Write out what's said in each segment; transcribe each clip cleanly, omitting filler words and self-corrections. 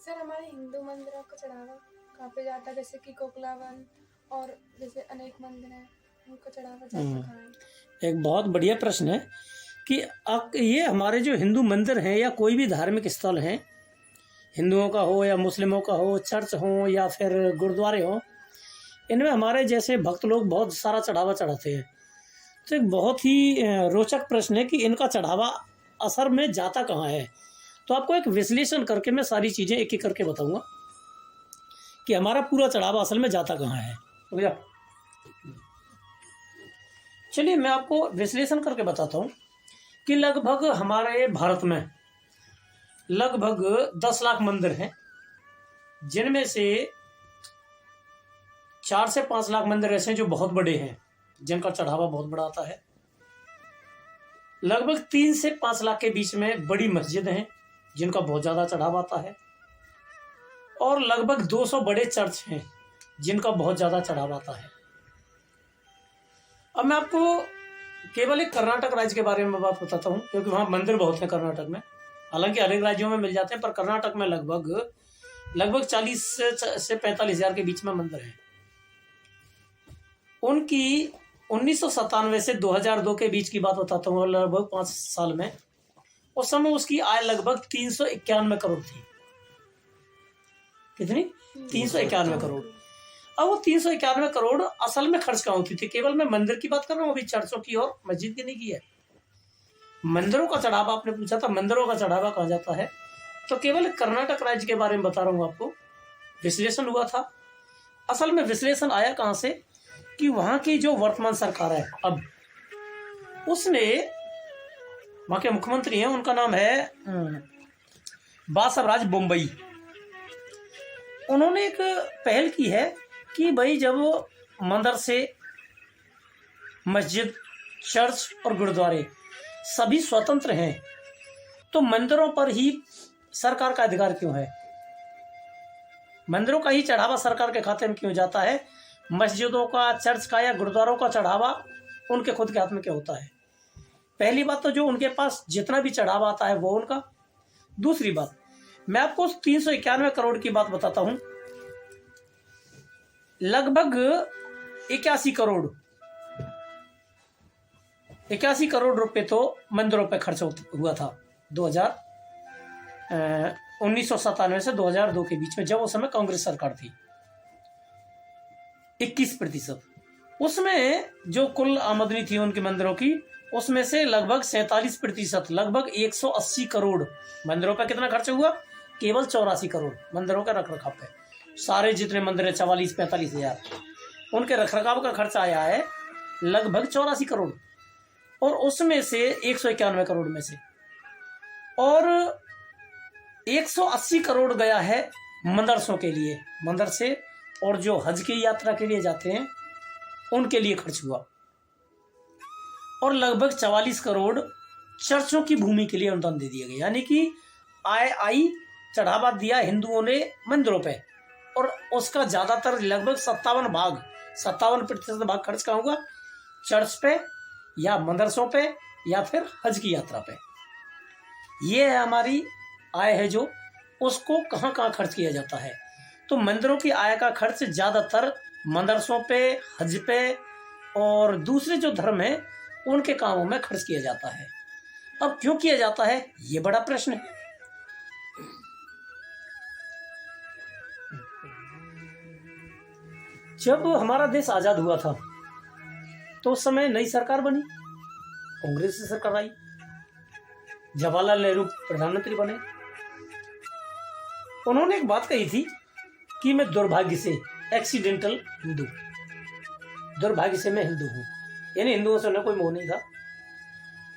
Sir हमारे हिंदू मंदिरों का चढ़ावा कहाँ पे जाता है, जैसे कि कोकलावन और जैसे अनेक मंदिर हैं, उनका चढ़ावा जाता कहाँ है? एक बहुत बढ़िया प्रश्न है कि ये हमारे जो हिंदू मंदिर हैं या कोई भी धार्मिक स्थल हैं, हिंदुओं का हो या मुस्लिमों का हो, चर्च हो या फिर गुरुद्वारे हो, इनमें हमारे जैसे भक्त लोग बहुत सारा चढ़ावा चढ़ाते हैं। तो एक बहुत ही रोचक प्रश्न है कि इनका चढ़ावा असर में जाता कहाँ है। तो आपको एक विश्लेषण करके मैं सारी चीज़ें एक एक करके बताऊंगा कि हमारा पूरा चढ़ावा असल में जाता कहाँ है। भैया चलिए मैं आपको विश्लेषण करके बताता हूँ कि लगभग हमारे भारत में लगभग 10 लाख मंदिर हैं, जिनमें से 4 से 5 लाख मंदिर ऐसे हैं जो बहुत बड़े हैं, जिनका चढ़ावा बहुत बड़ा आता है। लगभग 3 से 5 लाख के बीच में बड़ी मस्जिद हैं, जिनका बहुत ज़्यादा चढ़ावा आता है। और लगभग 200 बड़े चर्च हैं, जिनका बहुत ज़्यादा चढ़ावा आता है। अब मैं आपको केवल एक कर्नाटक राज्य के बारे में बात बताता हूँ, क्योंकि वहाँ मंदिर बहुत हैं कर्नाटक में। हालांकि हर एक राज्यों में मिल जाते हैं, पर कर्नाटक में लगभग 40 से 45 हज़ार के बीच में मंदिर हैं। उनकी 1997 से 2002 के बीच की बात बताता हूँ, लगभग 5 साल में। उस समय उसकी आय लगभग 391 करोड़ थी। कितनी? 391 करोड़। अब वो 391 करोड़ असल में खर्च कहाँ होती थी? केवल मैं मंदिर की बात कर रहा हूँ, अभी चर्चों की और मस्जिद की नहीं की है। मंदिरों का चढ़ावा आपने पूछा था, मंदिरों का चढ़ावा कहाँ जाता है, तो केवल कर्नाटक राज्य के बारे में बता रहा हूँ आपको। विश्लेषण हुआ था, असल में विश्लेषण आया कहाँ से कि वहाँ की जो वर्तमान सरकार है अब, उसने, वहाँ के मुख्यमंत्री हैं, उनका नाम है बासवराज बोम्मई। उन्होंने एक पहल की है कि भाई जब मदरसे, मस्जिद, चर्च और गुरुद्वारे सभी स्वतंत्र हैं, तो मंदिरों पर ही सरकार का अधिकार क्यों है? मंदिरों का ही चढ़ावा सरकार के खाते में क्यों जाता है? मस्जिदों का, चर्च का या गुरुद्वारों का चढ़ावा उनके खुद के हाथ में क्यों होता है? पहली बात तो जो उनके पास जितना भी चढ़ावा आता है वो उनका। दूसरी बात, मैं आपको 391 करोड़ की बात बताता हूं। लगभग 81 करोड़ रुपए तो मंदिरों पे खर्च हुआ था 1997 से 2002 के बीच में, जब उस समय कांग्रेस सरकार थी। 21%। उसमें जो कुल आमदनी थी उनके मंदिरों की, उसमें से लगभग 47%, लगभग 180 करोड़ मंदिरों पर कितना खर्च हुआ? केवल 84 करोड़ मंदिरों का रखरखाव पे। सारे जितने मंदिर है 44-45 हज़ार, उनके रखरखाव का खर्च आया है लगभग 84 करोड़। और उसमें से 191 करोड़ में से, और 180 करोड़ गया है मदरसों के लिए, मदरसे और जो हज की यात्रा के लिए जाते हैं उनके लिए खर्च हुआ। और लगभग 44 करोड़ चर्चों की भूमि के लिए अनुदान दे दिया गया। यानी कि आई चढ़ावा दिया हिंदुओं ने मंदिरों पे, और उसका ज़्यादातर लगभग 57% भाग खर्च कहाँ होगा? चर्च पे या मदरसों पे या फिर हज की यात्रा पे। ये है हमारी आय है, जो उसको कहाँ कहाँ खर्च किया जाता है। तो मंदिरों की आय का खर्च ज़्यादातर मदरसों पे, हज पे और दूसरे जो धर्म है उनके कामों में खर्च किया जाता है। अब क्यों किया जाता है, ये बड़ा प्रश्न है। जब हमारा देश आज़ाद हुआ था तो उस समय नई सरकार बनी, कांग्रेस की सरकार आई, जवाहरलाल नेहरू प्रधानमंत्री बने। उन्होंने एक बात कही थी कि मैं दुर्भाग्य से, एक्सीडेंटल हिंदू, दुर्भाग्य से मैं हिंदू हूँ, यानी हिंदुओं से उन्हें कोई मोह नहीं था।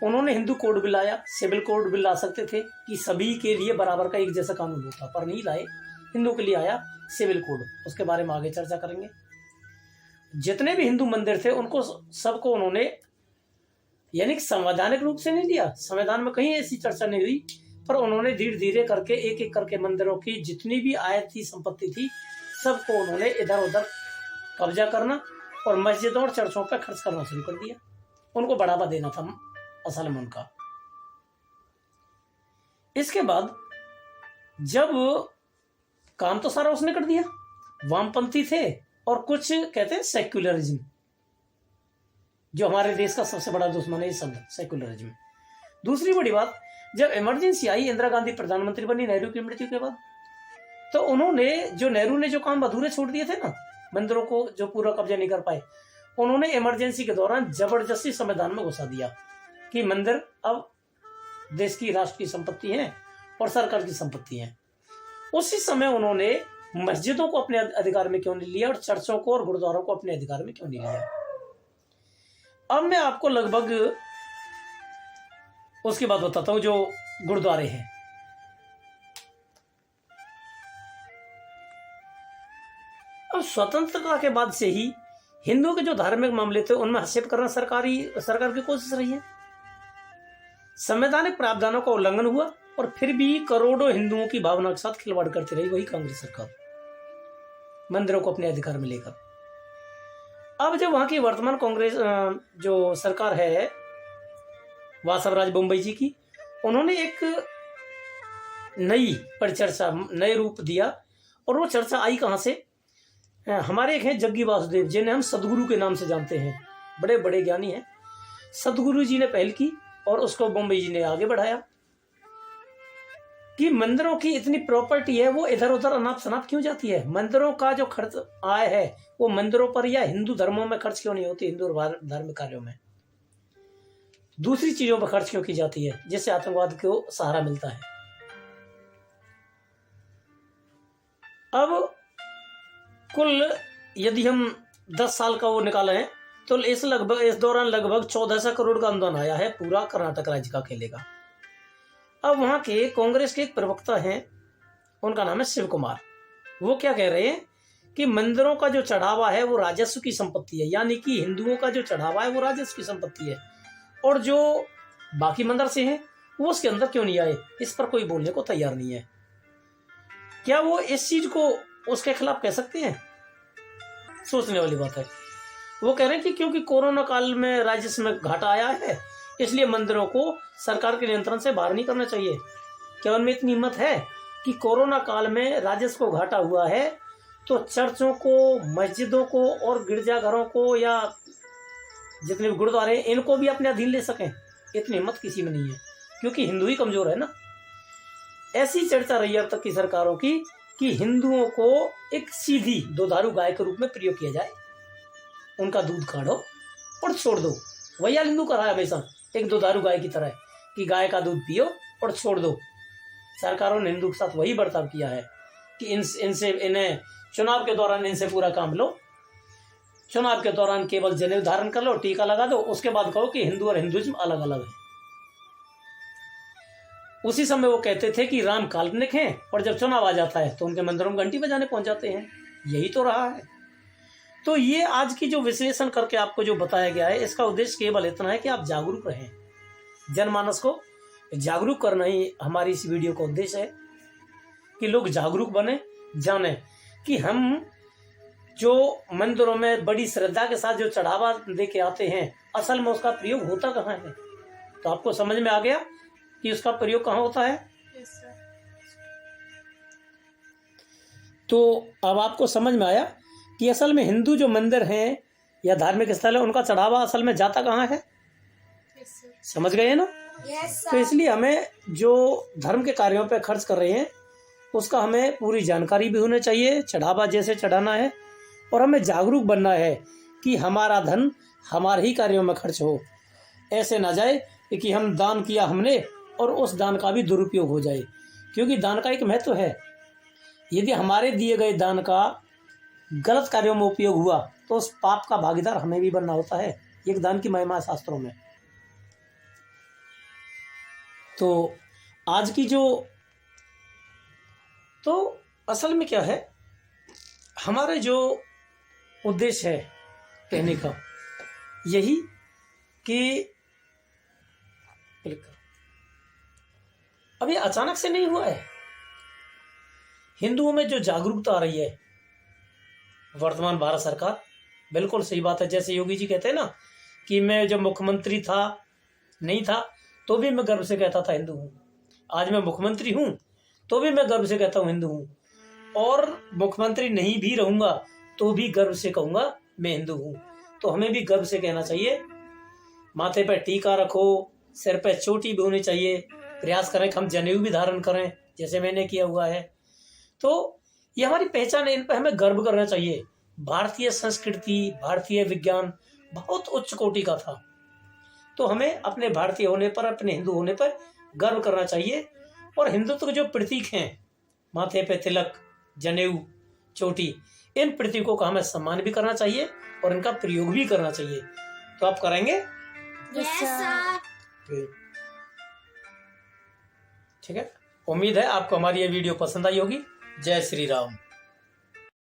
उन्होंने हिंदू कोड बिल लाया, सिविल कोड बिल ला सकते थे कि सभी के लिए बराबर का एक जैसा कानून होता, पर नहीं लाए। हिंदू के लिए आया सिविल कोड, उसके बारे में आगे चर्चा करेंगे। जितने भी हिंदू मंदिर थे उनको सबको उन्होंने, यानी कि संवैधानिक रूप से नहीं लिया, संविधान में कहीं ऐसी चर्चा नहीं हुई, पर उन्होंने धीरे धीरे करके एक एक करके मंदिरों की जितनी भी आय थी, संपत्ति थी, सबको उन्होंने इधर उधर कब्जा करना और मस्जिदों और चर्चों पर खर्च करना शुरू कर दिया। उनको बढ़ावा देना था असल में उनका। इसके बाद जब काम तो सारा उसने कर दिया। वामपंथी थे और कुछ कहते हैं सेक्युलरिज्म, जो हमारे देश का सबसे बड़ा दुश्मन है ये शब्द सेक्युलरिज्म। दूसरी बड़ी बात, जब इमरजेंसी आई, इंदिरा गांधी प्रधानमंत्री बनी नेहरू की मृत्यु के बाद, तो उन्होंने नेहरू ने जो काम अधूरे छोड़ दिए थे ना, मंदिरों को जो पूरा कब्जा नहीं कर पाए, उन्होंने इमरजेंसी के दौरान जबरदस्ती संविधान में घुसा दिया कि मंदिर अब देश की राष्ट्र की संपत्ति है और सरकार की संपत्ति है। उसी समय उन्होंने मस्जिदों को अपने अधिकार में क्यों नहीं लिया और चर्चों को और गुरुद्वारों को अपने अधिकार में क्यों नहीं लिया। अब मैं आपको लगभग उसके बाद बताता हूं जो गुरुद्वारे हैं। अब स्वतंत्रता के बाद से ही हिंदुओं के जो धार्मिक मामले थे उनमें हस्तक्षेप करना सरकार की कोशिश रही है। संवैधानिक प्रावधानों का उल्लंघन हुआ और फिर भी करोड़ों हिंदुओं की भावना के साथ खिलवाड़ करती रही वही कांग्रेस सरकार, मंदिरों को अपने अधिकार में लेकर। अब जब वहां की वर्तमान कांग्रेस जो सरकार है वासवराज बोम्बई जी की, उन्होंने एक नई परिचर्चा, नए रूप दिया। और वो चर्चा आई कहां से? हमारे एक हैं जग्गी वासुदेव, जिन्हें हम सदगुरु के नाम से जानते हैं, बड़े बड़े ज्ञानी हैं। सदगुरु जी ने पहल की और उसको बोम्बई जी ने आगे बढ़ाया कि मंदिरों की इतनी प्रॉपर्टी है वो इधर उधर अनाप शनाप क्यों जाती है। मंदिरों का जो खर्च आय है वो मंदिरों पर या हिंदू धर्मों में खर्च क्यों नहीं होती, हिंदू धार्मिक कार्यों में, दूसरी चीजों पर खर्च क्यों की जाती है जिससे आतंकवाद को सहारा मिलता है। अब कुल यदि हम 10 साल का वो निकाले हैं तो इस दौरान लगभग 1400 करोड़ का अनुदान आया है पूरा कर्नाटक राज्य का खेलेगा। अब वहां के कांग्रेस के एक प्रवक्ता हैं, उनका नाम है शिव कुमार। वो क्या कह रहे हैं कि मंदिरों का जो चढ़ावा है वो राजस्व की संपत्ति है, यानी कि हिंदुओं का जो चढ़ावा है वो राजस्व की संपत्ति है, और जो बाकी मंदिर से हैं वो उसके अंदर क्यों नहीं आए, इस पर कोई बोलने को तैयार नहीं है। क्या वो इस चीज को उसके खिलाफ कह सकते हैं? सोचने वाली बात है। वो कह रहे हैं कि क्योंकि कोरोना काल में राजस्व में घाटा आया है इसलिए मंदिरों को सरकार के नियंत्रण से बाहर नहीं करना चाहिए। क्या उनमें इतनी हिम्मत है कि कोरोना काल में राजस्व को घाटा हुआ है तो चर्चों को, मस्जिदों को और गिरजाघरों को या जितने भी गुरुद्वारे हैं इनको भी अपने अधीन ले सकें? इतनी हिम्मत किसी में नहीं है, क्योंकि हिंदू ही कमजोर है ना। ऐसी चर्चा रही अब तक की सरकारों की कि हिंदुओं को एक सीधी दुधारू गाय के रूप में प्रयोग किया जाए, उनका दूध काढ़ो और छोड़ दो। वही हाल हिंदू का रहा है हमेशा, एक दुधारू गाय की तरह कि गाय का दूध पियो और छोड़ दो। सरकारों ने हिंदू के साथ वही बर्ताव किया है कि इन्हें चुनाव के दौरान इनसे पूरा काम लो, चुनाव के दौरान केवल जनेऊ धारण कर लो, टीका लगा दो, उसके बाद कहो कि हिंदू और हिंदुइज्म अलग अलग है। उसी समय वो कहते थे कि राम काल्पनिक हैं और जब चुनाव आ जाता है तो उनके मंदिरों में घंटी बजाने पहुंच जाते हैं। यही तो रहा है। तो ये आज की जो विश्लेषण करके आपको जो बताया गया है इसका उद्देश्य केवल इतना है कि आप जागरूक रहें, जनमानस को जागरूक करना ही हमारी इस वीडियो का उद्देश्य है कि लोग जागरूक बने, जाने कि हम जो मंदिरों में बड़ी श्रद्धा के साथ जो चढ़ावा दे के आते हैं असल में उसका प्रयोग होता कहाँ है। तो आपको समझ में आ गया कि उसका प्रयोग कहाँ होता है। तो अब आपको समझ में आया कि असल में हिंदू जो मंदिर हैं या धार्मिक स्थल है उनका चढ़ावा असल में जाता कहाँ है। समझ गए ना। तो इसलिए हमें जो धर्म के कार्यों पे खर्च कर रहे हैं उसका हमें पूरी जानकारी भी होनी चाहिए, चढ़ावा जैसे चढ़ाना है, और हमें जागरूक बनना है कि हमारा धन हमारे ही कार्यों में खर्च हो। ऐसे ना जाए कि हम दान किया हमने और उस दान का भी दुरुपयोग हो जाए, क्योंकि दान का एक महत्व है। यदि हमारे दिए गए दान का गलत कार्यों में उपयोग हुआ तो उस पाप का भागीदार हमें भी बनना होता है। एक दान की महिमा है शास्त्रों में। तो आज की तो असल में क्या है, हमारे जो उद्देश्य है कहने का यही कि अभी अचानक से नहीं हुआ है। हिंदुओं में जो जागरूकता आ रही है वर्तमान भारत सरकार, बिल्कुल सही बात है। जैसे योगी जी कहते हैं ना कि मैं जब मुख्यमंत्री था नहीं था तो भी मैं गर्व से कहता था हिंदू हूँ, आज मैं मुख्यमंत्री हूँ तो भी मैं गर्व से कहता हूँ हिंदू हूँ। और मुख्यमंत्री नहीं भी रहूंगा तो भी गर्व से कहूंगा मैं हिंदू हूँ। तो हमें भी गर्व से कहना चाहिए। माथे पर टीका रखो, सिर पर चोटी भी होनी चाहिए, प्रयास करें कि हम जनेऊ भी धारण करें जैसे मैंने किया हुआ है। तो ये हमारी पहचान है, इन पर हमें गर्व करना चाहिए। भारतीय संस्कृति, भारतीय विज्ञान बहुत उच्च कोटि का था। तो हमें अपने भारतीय होने पर, अपने हिंदू होने पर गर्व करना चाहिए। और हिंदुत्व के जो प्रतीक हैं, माथे पे तिलक, जनेऊ, चोटी, इन प्रतीकों का हमें सम्मान भी करना चाहिए और इनका प्रयोग भी करना चाहिए। तो आप करेंगे? ठीक है, उम्मीद है आपको हमारी ये वीडियो पसंद आई होगी। जय श्री राम।